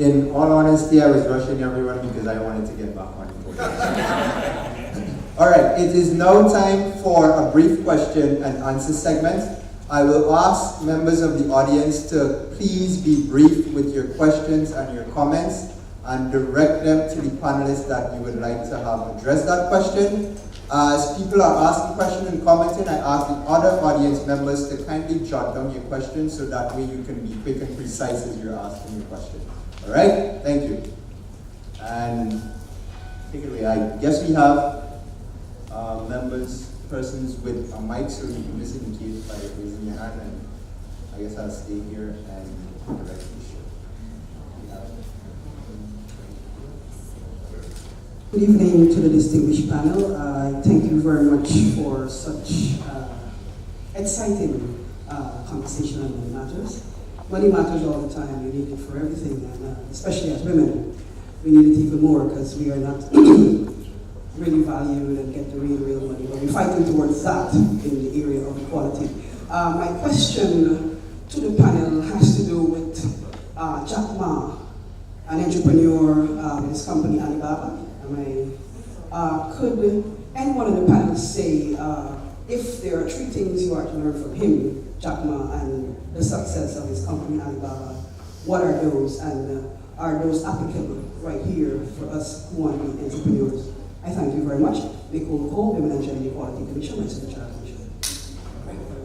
In all honesty, I was rushing everyone because I wanted to get back on it. All right, it is now time for a brief question and answer segment. I will ask members of the audience to please be brief with your questions and your comments and direct them to the panelists that you would like to have address that question. As people are asking questions and commenting, I ask the other audience members to kindly jot down your questions so that way you can be quick and precise as you're asking your question. All right, thank you. And take it away. I guess we have persons with a mic, so you can just indicate by raising your hand, and I guess I'll stay here and direct the show. Good evening to the distinguished panel. Thank you very much for such exciting conversation on money matters. Money matters all the time. We need it for everything, and especially as women, we need it even more because we are not really valued and get the real money, but we're fighting towards that in the area of equality. My question to the panel has to do with Jack Ma, an entrepreneur in his company Alibaba. Could any one of the panelists say if there are three things you are to learn from him, Jack Ma, and the success of his company Alibaba, what are those, and are those applicable right here for us who want to be entrepreneurs? I thank you very much. Nicole Cole, Women and Gender Equality Commission, my Secretary Commission.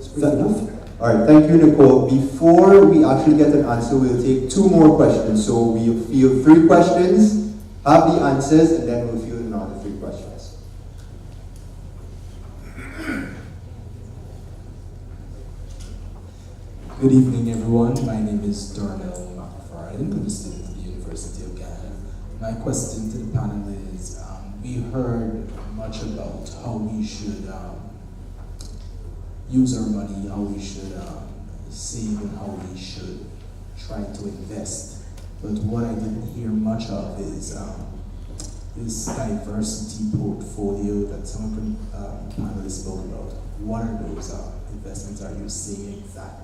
Is that enough? All right, thank you, Nicole. Before we actually get an answer, we'll take two more questions. So we'll field 3 questions, have the answers, and then we'll field another 3 questions. Good evening, everyone. My name is Darnell McFarlane. I'm a student at the University of Guyana. My question to the panel is, we heard much about how we should use our money, how we should save, and how we should try to invest. But what I didn't hear much of is this diversity portfolio that some of the panelists spoke about. What are those investments? Are you saying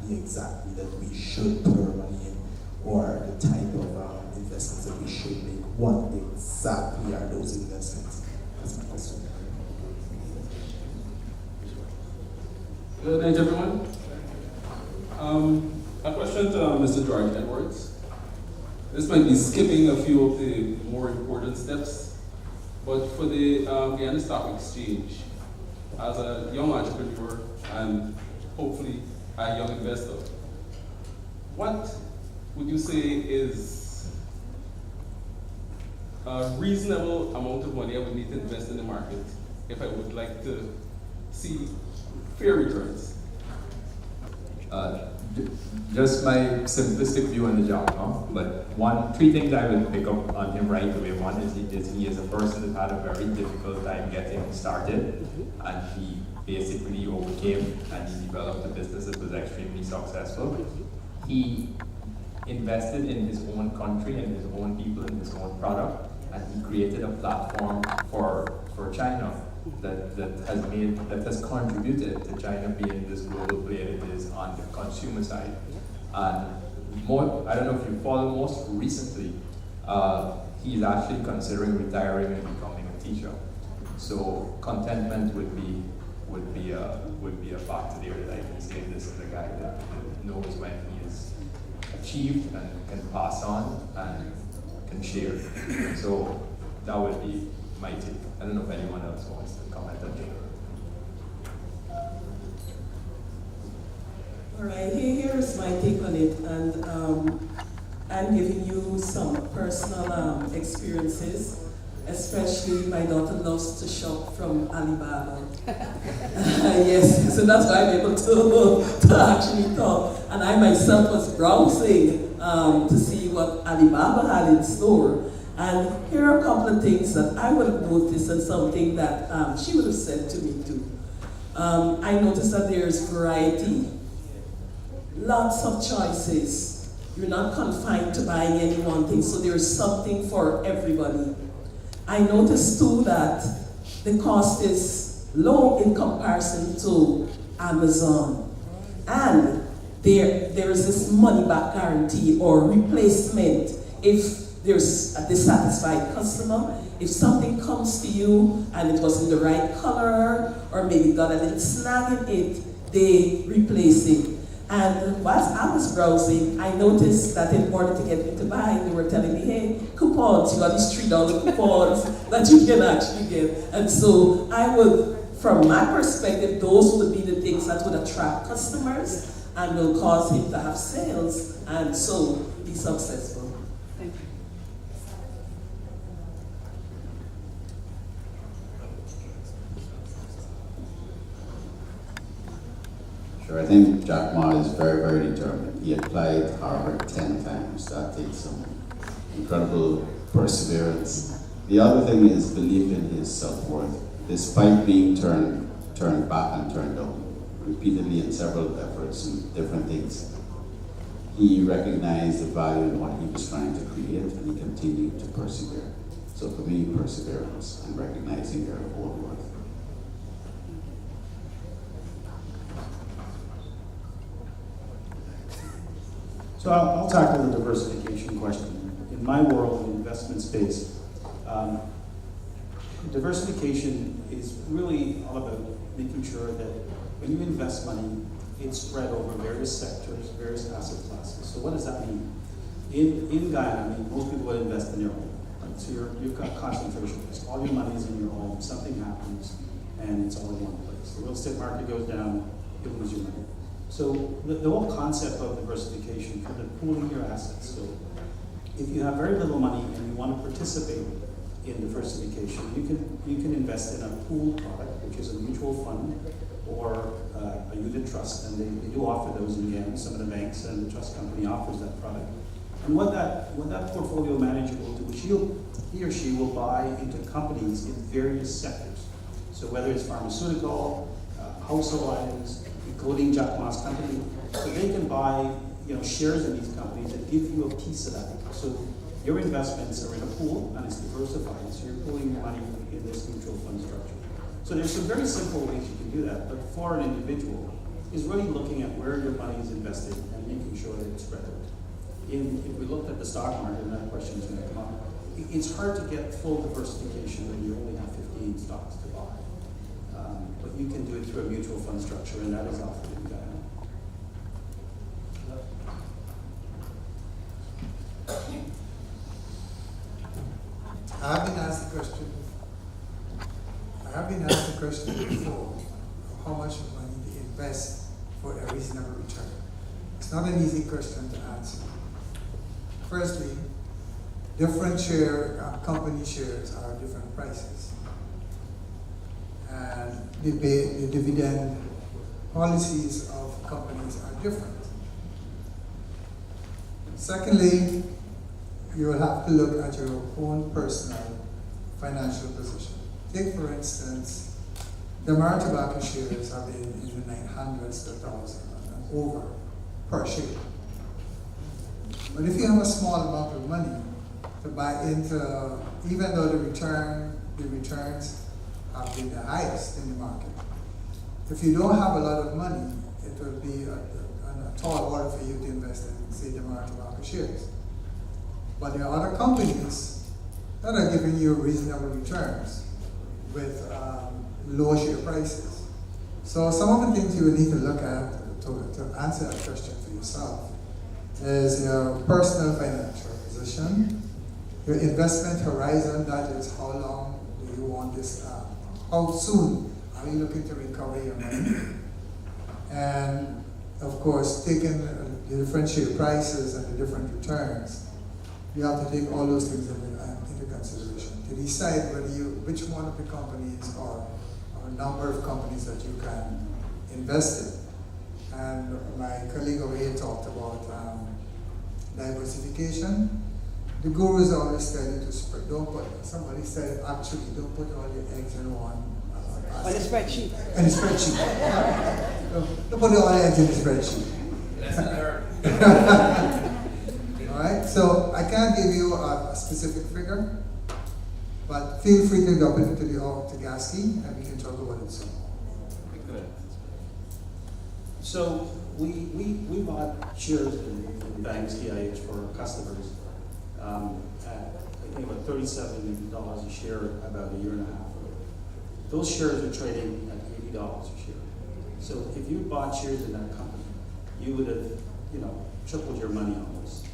exactly that we should put our money in, or the type of investments that we should make? What exactly are those investments? That's my question. Good night, everyone. A question to Mr. George Edwards. This might be skipping a few of the more important steps, but for the Guyana Stock Exchange, as a young entrepreneur and hopefully a young investor, what would you say is a reasonable amount of money I would need to invest in the market if I would like to see fair returns? Just my simplistic view on the job, no? But 3 things I would pick up on him right away. One is he is a person that had a very difficult time getting started, and he basically overcame and he developed a business that was extremely successful. He invested in his own country and his own people and his own product, and he created a platform for China that has contributed to China being this global player it is on the consumer side. And I don't know if you follow, most recently, he's actually considering retiring and becoming a teacher. So contentment would be a factor there that I can say this is a guy that knows when he is achieved and can pass on and can share. So that would be my take. I don't know if anyone else wants to comment on that. All right, here's my take on it, and I'm giving you some personal experiences. Especially my daughter loves to shop from Alibaba. Yes, so that's why I'm able to actually talk. And I myself was browsing to see what Alibaba had in store. And here are a couple of things that I would have noticed and something that she would have said to me too. I noticed that there's variety, lots of choices. You're not confined to buying any one thing, so there's something for everybody. I noticed too that the cost is low in comparison to Amazon. And there is this money back guarantee or replacement if there's a dissatisfied customer, if something comes to you and it wasn't the right color, or maybe got a little snag in it, they replace it. And whilst I was browsing, I noticed that in order to get me to buy, they were telling me, hey, coupons, you got these $3 coupons that you can actually get. And so I would, from my perspective, those would be the things that would attract customers and will cause him to have sales and so be successful. Thank you. Sure, I think Jack Ma is very, very determined. He applied Harvard 10 times. That takes some incredible perseverance. The other thing is belief in his self-worth. Despite being turned back and turned down repeatedly in several efforts and different things, he recognized the value in what he was trying to create, and he continued to persevere. So for me, perseverance and recognizing your own worth. So I'll tackle the diversification question. In my world, in the investment space, diversification is really all about making sure that when you invest money, it's spread over various sectors, various asset classes. So what does that mean? In Guyana, most people would invest in their home. Right? So you've got concentration risk. All your money is in your home. Something happens, and it's all in one place. The real estate market goes down, you lose your money. So the whole concept of diversification, kind of pooling your assets. So if you have very little money and you want to participate in diversification, you can invest in a pooled product, which is a mutual fund or a unit trust, and they do offer those in Guyana. Some of the banks and the trust company offers that product. And what that portfolio manager will do is he or she will buy into companies in various sectors. So whether it's pharmaceutical, household items, including Jack Ma's company, so they can buy shares in these companies that give you a piece of that. So your investments are in a pool and it's diversified, so you're pooling your money in this mutual fund structure. So there's some very simple ways you can do that, but for an individual, is really looking at where your money is invested and making sure that it's spread out. If we looked at the stock market, and that question is going to come up, it's hard to get full diversification when you only have 15 stocks to buy. But you can do it through a mutual fund structure, and that is offered in Guyana. I have been asked the question before of how much money to invest for a reasonable return. It's not an easy question to answer. Firstly, different company shares are different prices. And the dividend policies of companies are different. Secondly, you will have to look at your own personal financial position. Take, for instance, the Mara Tobacco shares have been in the 900s to 1,000 and over per share. But if you have a small amount of money to buy into, even though the returns have been the highest in the market, if you don't have a lot of money, it will be a tall order for you to invest in, say, the Mara Tobacco shares. But there are other companies that are giving you reasonable returns with low share prices. So some of the things you will need to look at to answer that question for yourself is your personal financial position, your investment horizon, that is how long do you want this, how soon are you looking to recover your money, and of course taking the different share prices and the different returns. You have to take all those things into consideration to decide which one of the companies or a number of companies that you can invest in. And my colleague over here talked about diversification. The gurus always tell you to spread. Somebody said actually don't put all your eggs in one basket. On a spreadsheet. In a spreadsheet. Don't put all your eggs in a spreadsheet. All right, so I can't give you a specific figure, but feel free to drop it into the Gaski and we can talk about it some more. So we bought shares in banks, EIH, for our customers at, I think, about $37 a share about a year and a half ago. Those shares are trading at $80 a share. So if you bought shares in that company, you would have, tripled your money almost.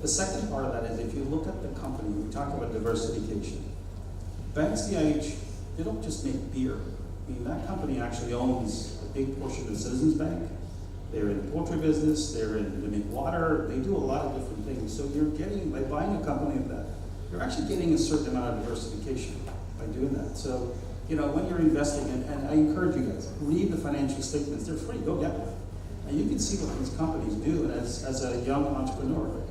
The second part of that is if you look at the company, we talk about diversification. Banks DIH, they don't just make beer. I mean, that company actually owns a big portion of the Citizens Bank. They're in the poultry business, they make water, they do a lot of different things. So you're getting, by buying a company like that, you're actually getting a certain amount of diversification by doing that. So, when you're investing, and I encourage you guys, read the financial statements, they're free, go get one. And you can see what these companies do, and as a young entrepreneur,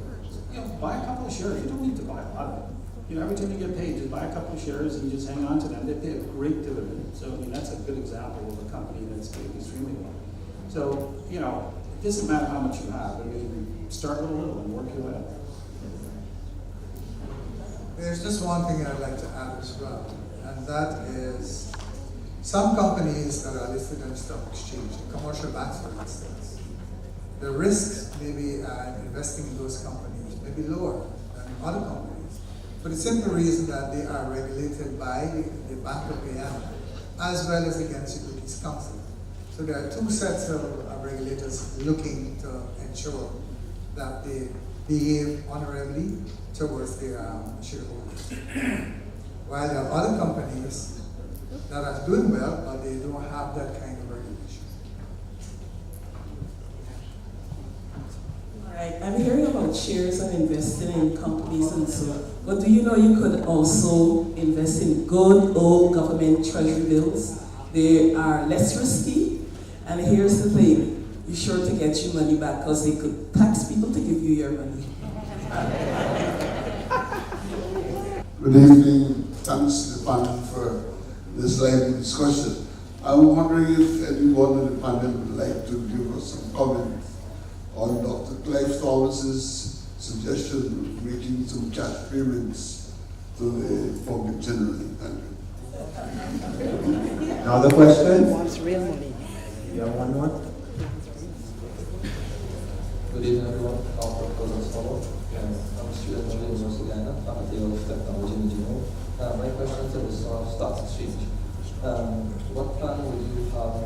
buy a couple of shares, you don't need to buy a lot of them. Every time you get paid, just buy a couple of shares and just hang on to them. They pay a great dividend. So, that's a good example of a company that's doing extremely well. So, it doesn't matter how much you have. Start with a little and work your way up. There's just one thing I'd like to add as well, and that is some companies that are listed on the stock exchange, commercial banks for instance, the risks maybe investing in those companies may be lower than other companies, for the simple reason that they are regulated by the Bank of Guyana as well as the Guyana Securities Council. So there are two sets of regulators looking to ensure that they behave honorably towards their shareholders. While there are other companies that are doing well, but they don't have that kind of regulation. All right, I'm hearing about shares and investing in companies and so, but do you know you could also invest in good old government treasury bills? They are less risky, and here's the thing, you're sure to get your money back because they could tax people to give you your money. Good evening. Thanks to the panel for this lively discussion. I'm wondering if anyone in the panel would like to give us some comment on Dr. Clive Thomas's suggestion of making some cash payments to the public generally. Thank you. Another question? Wants real money. You have one more? Good evening, everyone. I'm a student at the University of Guyana, Faculty of Technology and Engineering. My question is on Talks16. What plan would you have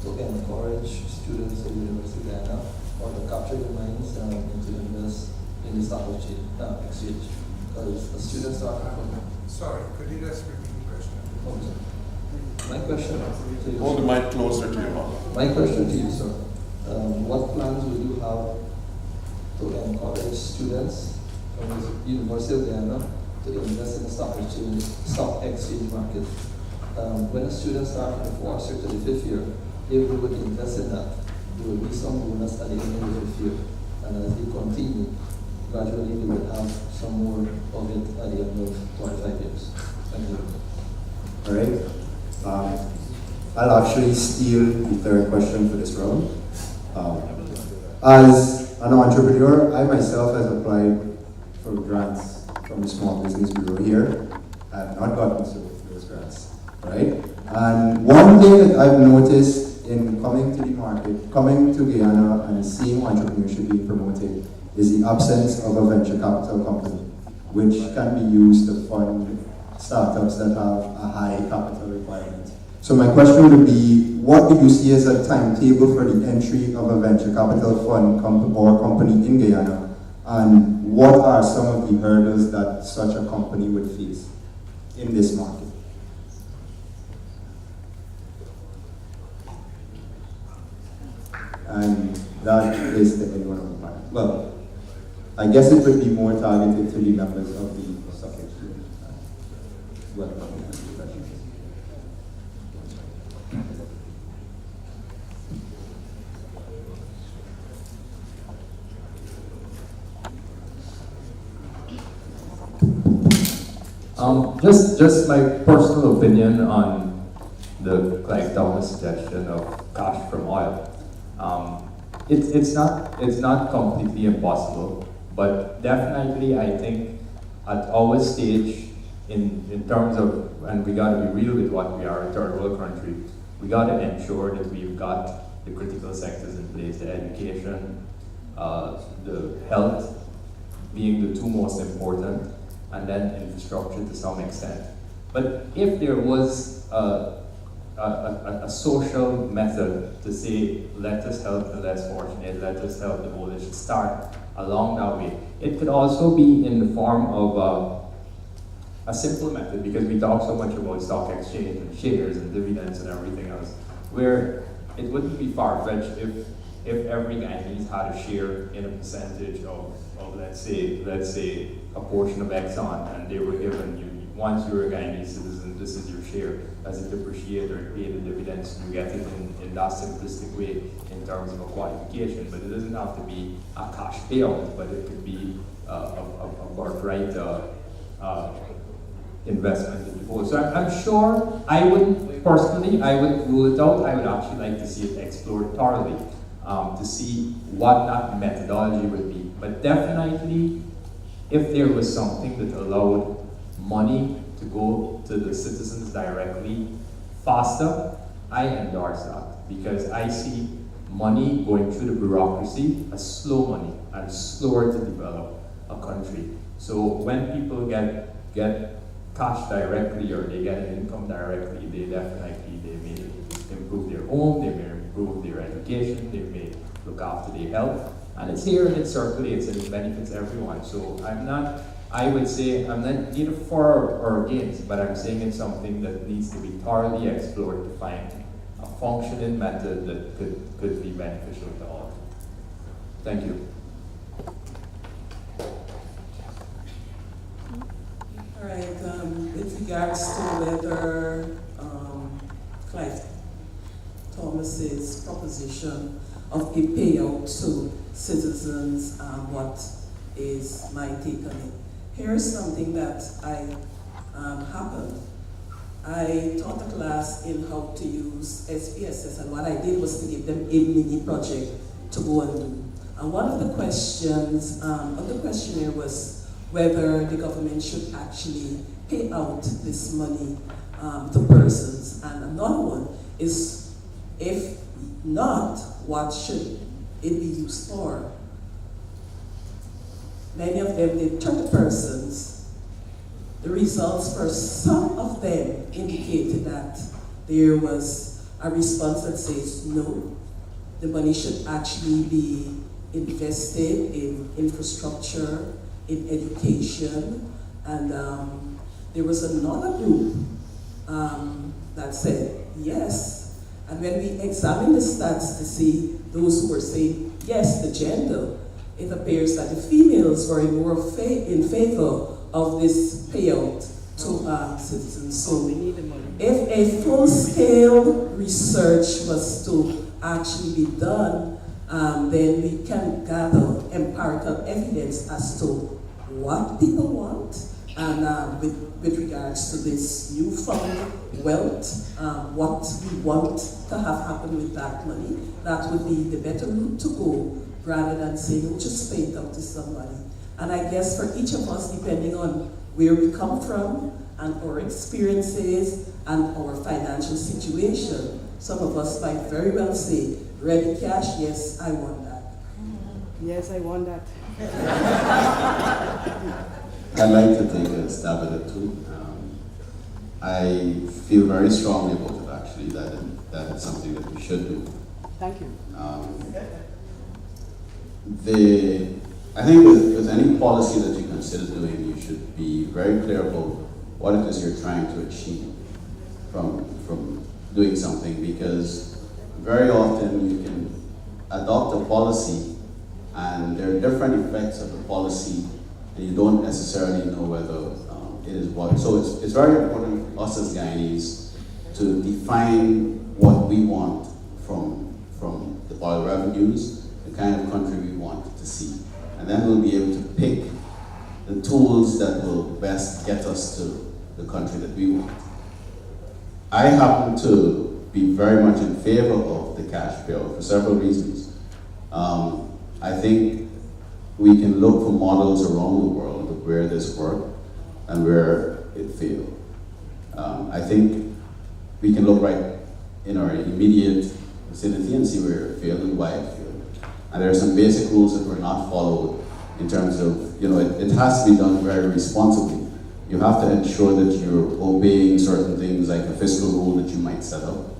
to encourage students in the University of Guyana or to capture their minds into invest in the stock exchange? Because the students are... Sorry, could you just repeat the question? Okay. My question to you... Hold the mic closer to you, Mom. My question to you, sir. What plans would you have to encourage students from the University of Guyana to invest in the stock exchange market? When a student starts from the 4th year to the 5th year, if they would invest in that, there will be some bonus at the end of the 5th year. And as they continue, gradually they will have some more of it at the end of 25 years. Thank you. All right. I'll actually steal the third question for this round. As an entrepreneur, I myself have applied for grants from the Small Business Bureau here. I have not gotten those grants, right? And one thing that I've noticed in coming to the market, coming to Guyana and seeing entrepreneurship being promoted is the absence of a venture capital company, which can be used to fund startups that have a high capital requirement. So my question would be, what do you see as a timetable for the entry of a venture capital fund or company in Guyana, and what are some of the hurdles that such a company would face in this market? And that is the anyone on the panel. Well, I guess it would be more targeted to the members of the stock exchange. Welcome. Just my personal opinion on the Clive Thomas suggestion of cash from oil. It's not completely impossible, but definitely I think at our stage in terms of, and we got to be real with what we are, a third world country, we got to ensure that we've got the critical sectors in place, the education, the health, being the two most important, and then infrastructure to some extent. But if there was a social method to say, let us help the less fortunate, let us help the old, it should start along that way. It could also be in the form of a simple method, because we talk so much about stock exchange and shares and dividends and everything else, where it wouldn't be far-fetched if every Guyanese had a share in a percentage of let's say a portion of Exxon, and they were given, once you're a Guyanese citizen, this is your share. As it depreciates or pay the dividends, you get it in that simplistic way in terms of a qualification. But it doesn't have to be a cash payout, but it could be a birthright investment in the whole. So I'm sure I wouldn't rule it out. I would actually like to see it explored thoroughly to see what that methodology would be. But definitely, if there was something that allowed money to go to the citizens directly faster, I endorse that, because I see money going through the bureaucracy as slow money and slower to develop a country. So when people get cash directly or they get an income directly, they may improve their home, they may improve their education, they may look after their health, and it's here and it circulates and it benefits everyone. So I would say I'm not neither for or against, but I'm saying it's something that needs to be thoroughly explored to find a functioning method that could be beneficial to all. Thank you. All right, with regards to whether Clive Thomas's proposition of a payout to citizens, what is my take on it? Here's something that happened. I taught a class in how to use SPSS, and what I did was to give them a mini project to go and do. And one of the questions of the questionnaire was whether the government should actually pay out this money to persons. And another one is, if not, what should it be used for? Many of them did turn to persons. The results for some of them indicated that there was a response that says no, the money should actually be invested in infrastructure, in education, and there was another group that said yes. And when we examined the stats to see those who were saying yes, the gender, it appears that the females were more in favor of this payout to citizens. So if a full-scale research was to actually be done, then we can gather empirical evidence as to what people want, and with regards to this newfound wealth, what we want to have happen with that money. That would be the better route to go, rather than saying, we'll just pay it out to somebody. And I guess for each of us, depending on where we come from and our experiences and our financial situation, some of us might very well say, ready cash, yes, I want that. Yes, I want that. I'd like to take a stab at it too. I feel very strongly about it actually, that it's something that we should do. Thank you. I think with any policy that you consider doing, you should be very clear about what it is you're trying to achieve from doing something, because very often you can adopt a policy and there are different effects of the policy and you don't necessarily know whether it is what. So it's very important for us as Guyanese to define what we want from the oil revenues, the kind of country we want to see. And then we'll be able to pick the tools that will best get us to the country that we want. I happen to be very much in favor of the cash payout for several reasons. I think we can look for models around the world of where this worked and where it failed. I think we can look right in our immediate vicinity and see where it failed and why it failed. And there are some basic rules that were not followed in terms of it has to be done very responsibly. You have to ensure that you're obeying certain things like a fiscal rule that you might set up.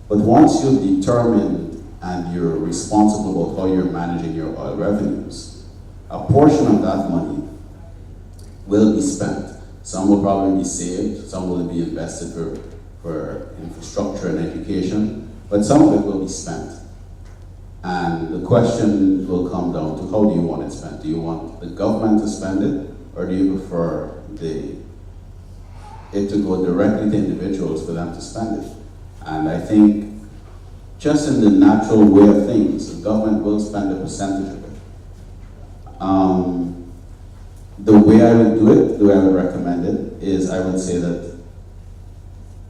But once you've determined and you're responsible about how you're managing your oil revenues, a portion of that money will be spent. Some will probably be saved, some will be invested for infrastructure and education, but some of it will be spent. And the question will come down to how do you want it spent? Do you want the government to spend it, or do you prefer it to go directly to individuals for them to spend it? And I think just in the natural way of things, the government will spend a percentage of it. The way I would do it, the way I would recommend it, is I would say that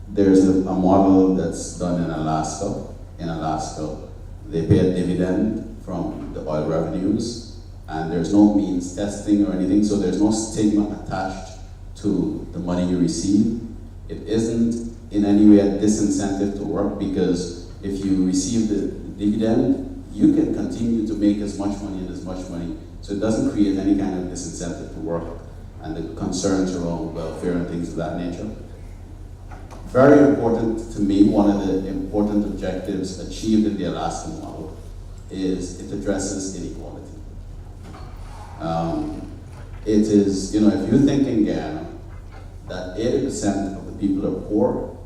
there's a model that's done in Alaska. In Alaska, they pay a dividend from the oil revenues, and there's no means testing or anything, so there's no stigma attached to the money you receive. It isn't in any way a disincentive to work, because if you receive the dividend, you can continue to make as much money and as much money. So it doesn't create any kind of disincentive to work and the concerns around welfare and things of that nature. Very important to me, one of the important objectives achieved in the Alaskan model is it addresses inequality. It is, if you think in Guyana that 80% of the people are poor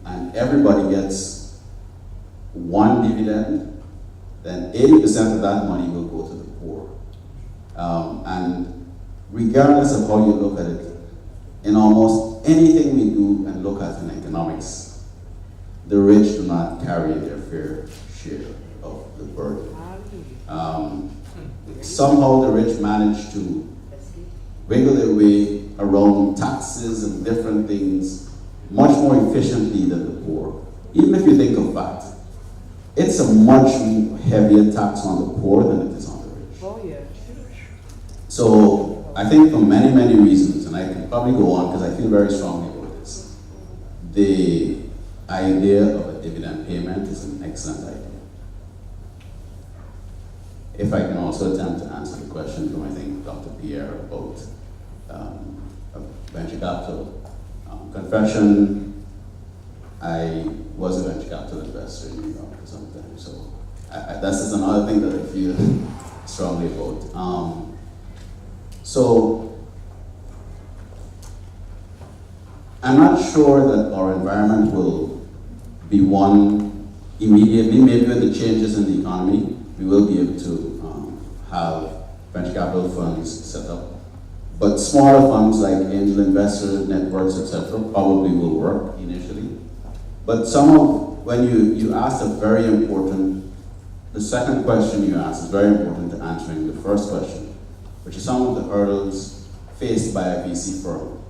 and everybody gets one dividend, then 80% of that money will go to the poor. And regardless of how you look at it, in almost anything we do and look at in economics, the rich do not carry their fair share of the burden. Somehow the rich manage to wiggle their way around taxes and different things much more efficiently than the poor. Even if you think of that, it's a much heavier tax on the poor than it is on the rich. Oh, yeah. So I think for many, many reasons, and I can probably go on because I feel very strongly about this, the idea of a dividend payment is an excellent idea. If I can also attempt to answer the question from, I think, Dr. Pierre about venture capital. Confession, I was a venture capital investor in New York for some time, so that's just another thing that I feel strongly about. So I'm not sure that our environment will be one immediately. Maybe with the changes in the economy, we will be able to have venture capital funds set up. But smaller funds like angel investor networks, etc., probably will work initially. But when you asked a very important, the second question you asked is very important to answering the first question, which is some of the hurdles faced by a VC firm.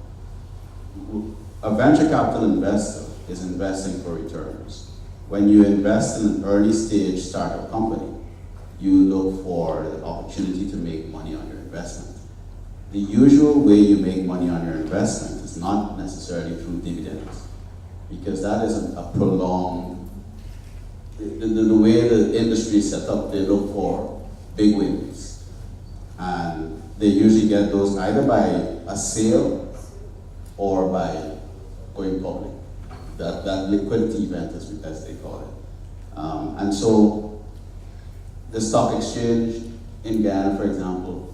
A venture capital investor is investing for returns. When you invest in an early stage startup company, you look for the opportunity to make money on your investment. The usual way you make money on your investment is not necessarily through dividends, because that is a prolonged, the way the industry is set up, they look for big wins. And they usually get those either by a sale or by going public. That liquidity event, as they call it. And so the stock exchange in Guyana, for example,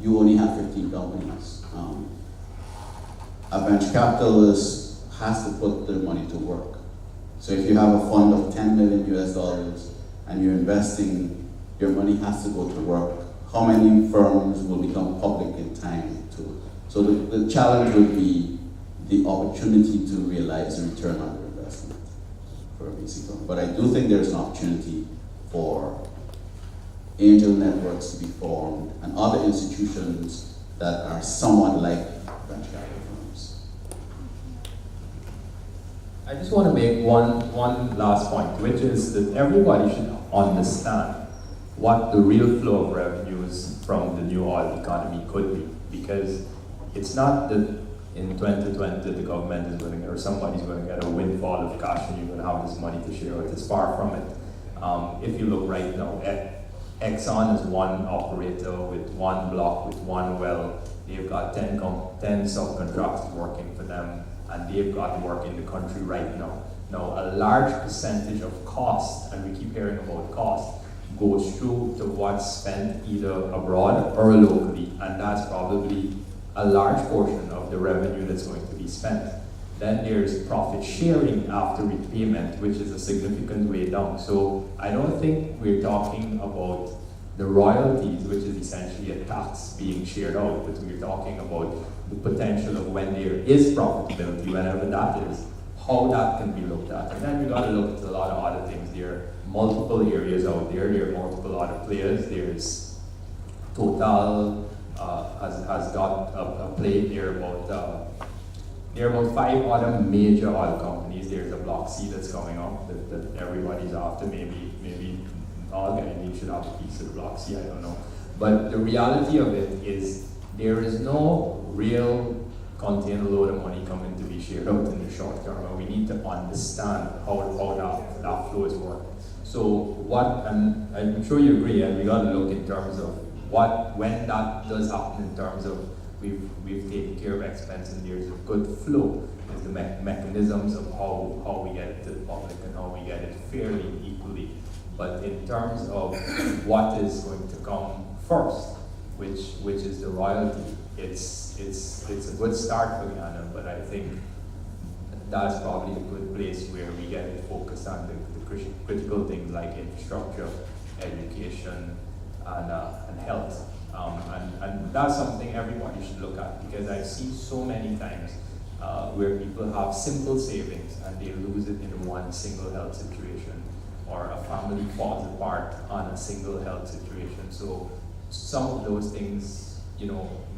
you only have 15 companies. A venture capitalist has to put their money to work. So if you have a fund of $10 million and you're investing, your money has to go to work. How many firms will become public in time to? So the challenge would be the opportunity to realize the return on your investment for a VC firm. But I do think there's an opportunity for angel networks to be formed and other institutions that are somewhat like venture capital firms. I just want to make one last point, which is that everybody should understand what the real flow of revenues from the new oil economy could be. Because it's not that in 2020 the government is going to get, or somebody's going to get a windfall of cash and you're going to have this money to share. It's far from it. If you look right now, Exxon is one operator with one block, with one well. They've got 10 subcontractors working for them, and they've got work in the country right now. Now, a large percentage of cost, and we keep hearing about cost, goes through to what's spent either abroad or locally, and that's probably a large portion of the revenue that's going to be spent. Then there's profit sharing after repayment, which is a significant way down. So I don't think we're talking about the royalties, which is essentially a tax being shared out, but we're talking about the potential of when there is profitability, whenever that is, how that can be looked at. And then we got to look at a lot of other things. There are multiple areas out there. There are multiple other players. There's Total has got a play. There are about 5 other major oil companies. There's a Block C that's coming up that everybody's after. Maybe all Guyanese should have a piece of Block C, I don't know. But the reality of it is there is no real container load of money coming to be shared out in the short term, and we need to understand how that flows work. So and I'm sure you agree, and we got to look in terms of when that does happen in terms of we've taken care of expense and there's a good flow, is the mechanisms of how we get it to the public and how we get it fairly and equally. But in terms of what is going to come first, which is the royalty, it's a good start for Guyana, but I think that's probably a good place where we get it focused on the critical things like infrastructure, education, and health. And that's something everybody should look at, because I see so many times where people have simple savings and they lose it in one single health situation, or a family falls apart on a single health situation. So some of those things,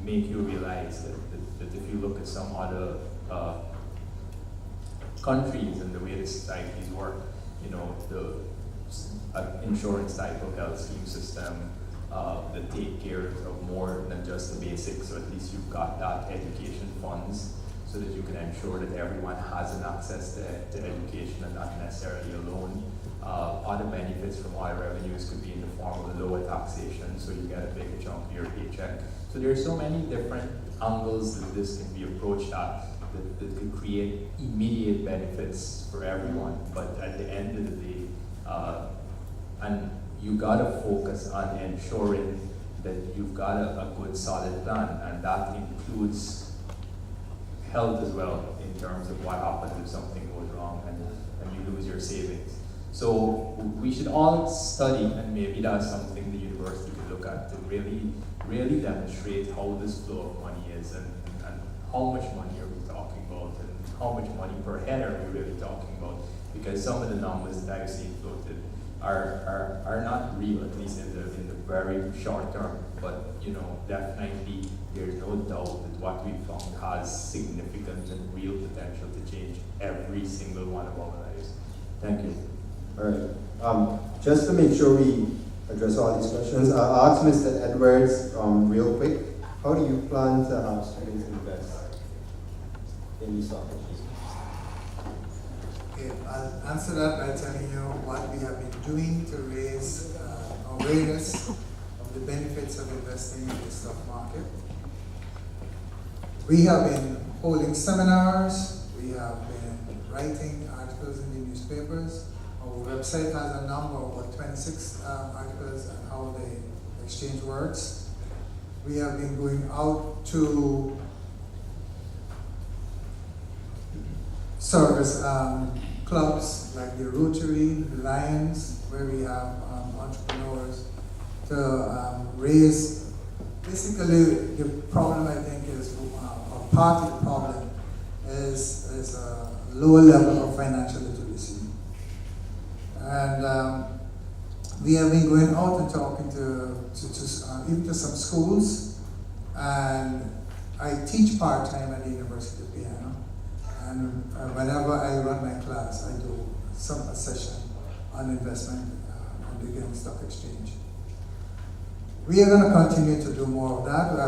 make you realize that if you look at some other countries and the way the societies work, the insurance type of health scheme system that take care of more than just the basics, so at least you've got that education funds so that you can ensure that everyone has an access to education and not necessarily a loan. Other benefits from oil revenues could be in the form of lower taxation, so you get a bigger chunk of your paycheck. So there are so many different angles that this can be approached at that could create immediate benefits for everyone. But at the end of the day, and you gotta focus on ensuring that you've got a good solid plan, and that includes health as well, in terms of what happens if something goes wrong and you lose your savings. So we should all study, and maybe that's something the university could look at, to really demonstrate how this flow of money is, and how much money are we talking about, and how much money per head are we really talking about, because some of the numbers that I've seen floated are not real, at least in the very short term. But definitely there's no doubt that what we found has significant and real potential to change every single one of our lives. Thank you. All right. Just to make sure we address all these questions, I'll ask Mr. Edwards real quick. How do you plan to have students invest in these stock exchanges? Okay, I'll answer that by telling you what we have been doing to raise awareness of the benefits of investing in the stock market. We have been holding seminars, we have been writing articles in the newspapers. Our website has a number of about 26 articles on how the exchange works. We have been going out to service clubs like the Rotary, the Lions, where we have entrepreneurs to raise. Basically, the problem, I think, is, or part of the problem is a lower level of financial literacy. And we have been going out and talking even to some schools, and I teach part-time at the University of Guyana. And whenever I run my class, I do a session on investment on the Guyana Stock Exchange. We are going to continue to do more of that.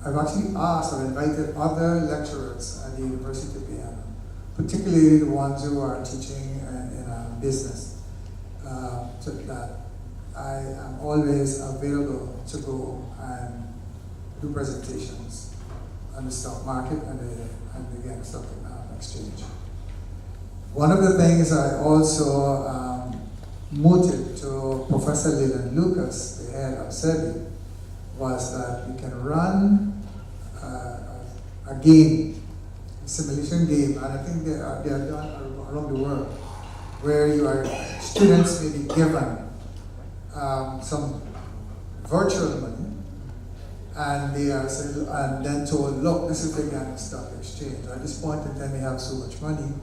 I've actually asked or invited other lecturers at the University of Guyana, particularly the ones who are teaching in business, that I am always available to go and do presentations on the stock market and again, stock exchange. One of the things I also mooted to Professor Leland Lucas, the head of SEBI, was that we can run a game, a simulation game, and I think they are done around the world, where students may be given some virtual money, and they are and then told, look, this is the Guyana Stock Exchange. At this point in time, we have so much money.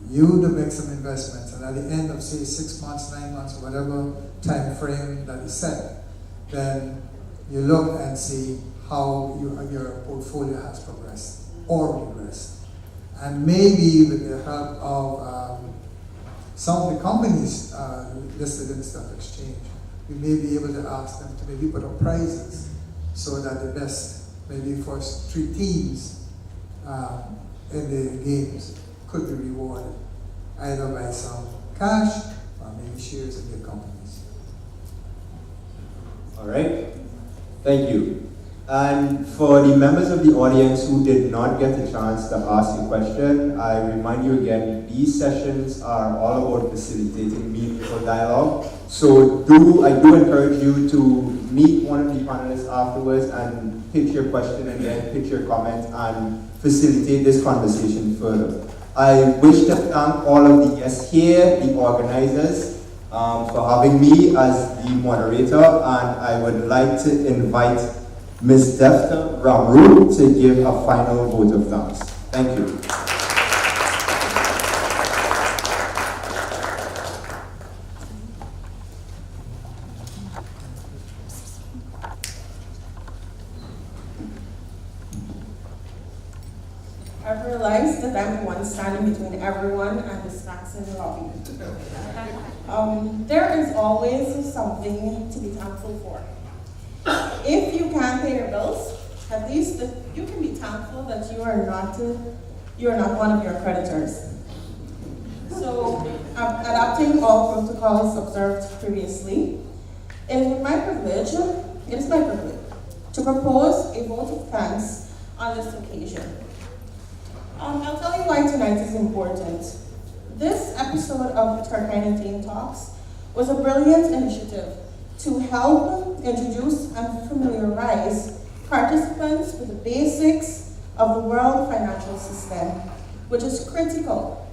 You to make some investments, and at the end of say 6 months, 9 months, or whatever time frame that is set, then you look and see how your portfolio has progressed or regressed. And maybe with the help of some of the companies listed in the stock exchange, we may be able to ask them to maybe put up prizes so that the best, maybe first 3 teams in the games could be rewarded either by some cash or maybe shares in their companies. All right, thank you. And for the members of the audience who did not get a chance to ask a question, I remind you again, these sessions are all about facilitating meaningful dialogue. So I do encourage you to meet one of the panelists afterwards and pitch your question again, pitch your comment, and facilitate this conversation further. I wish to thank all of the guests here, the organizers, for having me as the moderator, and I would like to invite Ms. Defta Ramru to give a final vote of thanks. Thank you. I've realized that I'm the one standing between everyone and the snacks in the lobby. There is always something to be thankful for. If you can't pay your bills, at least you can be thankful that you are not one of your creditors. So, adopting all protocols observed previously, it is my privilege to propose a vote of thanks on this occasion. I'll tell you why tonight is important. This episode of Turkeyen Tain Talks was a brilliant initiative to help introduce and familiarize participants with the basics of the world financial system, which is critical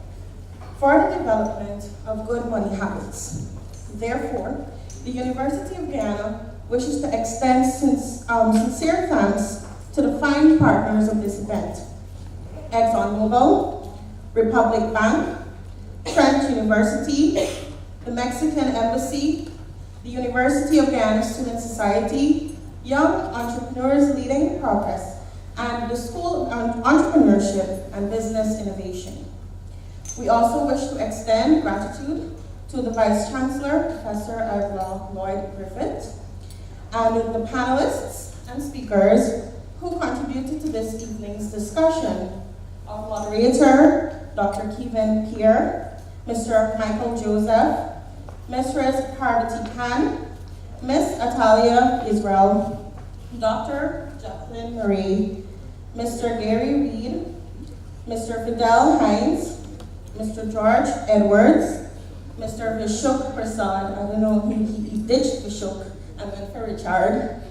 for the development of good money habits. Therefore, the University of Guyana wishes to extend sincere thanks to the fine partners of this event: ExxonMobil, Republic Bank, Trent University, the Mexican Embassy, the University of Guyana Student Society, Young Entrepreneurs Leading Progress, and the School of Entrepreneurship and Business Innovation. We also wish to extend gratitude to the Vice Chancellor, Professor Ivelaw Lloyd Griffith, and the panelists and speakers who contributed to this evening's discussion: our moderator, Dr. Kiven Pierre, Mr. Michael Joseph, Mrs. Parbatie, Ms. Atalia Israel, Dr. Jacqueline Marie, Mr. Gary Reid, Mr. Fidel Hines, Mr. George Edwards, Mr. Vishuk Prasad, I don't know, he ditched Vishuk and went for Richard,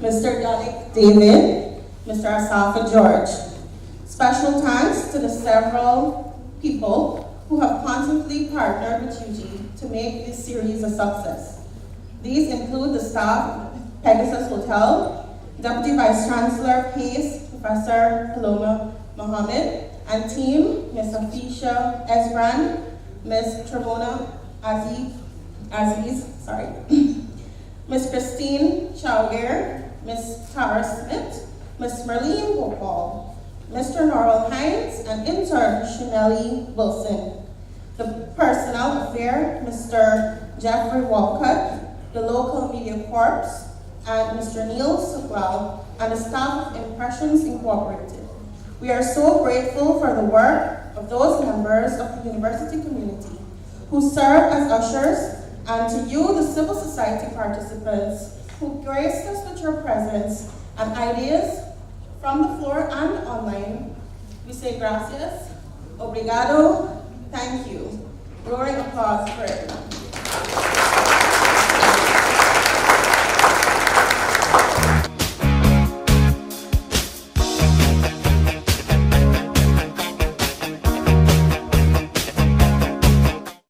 Mr. Yannick David, Mr. Asafa George. Special thanks to the several people who have constantly partnered with UG to make this series a success. These include the staff of Pegasus Hotel, Deputy Vice Chancellor Pace, Professor Paloma Mohammed, and team, Ms. Afisha Esbran, Ms. Tremona Aziz, Ms. Christine Chowger, Ms. Tara Smith, Ms. Marlene Gopal, Mr. Norrell Hines, and intern Chanelli Wilson. The personnel affair, Mr. Jeffrey Walcott, the local media corps, and Mr. Neil Sukwal, and the staff of Impressions Incorporated. We are so grateful for the work of those members of the university community who serve as ushers And to you, the civil society participants who graced us with your presence and ideas from the floor and online, we say gracias, obrigado, thank you. Roaring applause for everyone.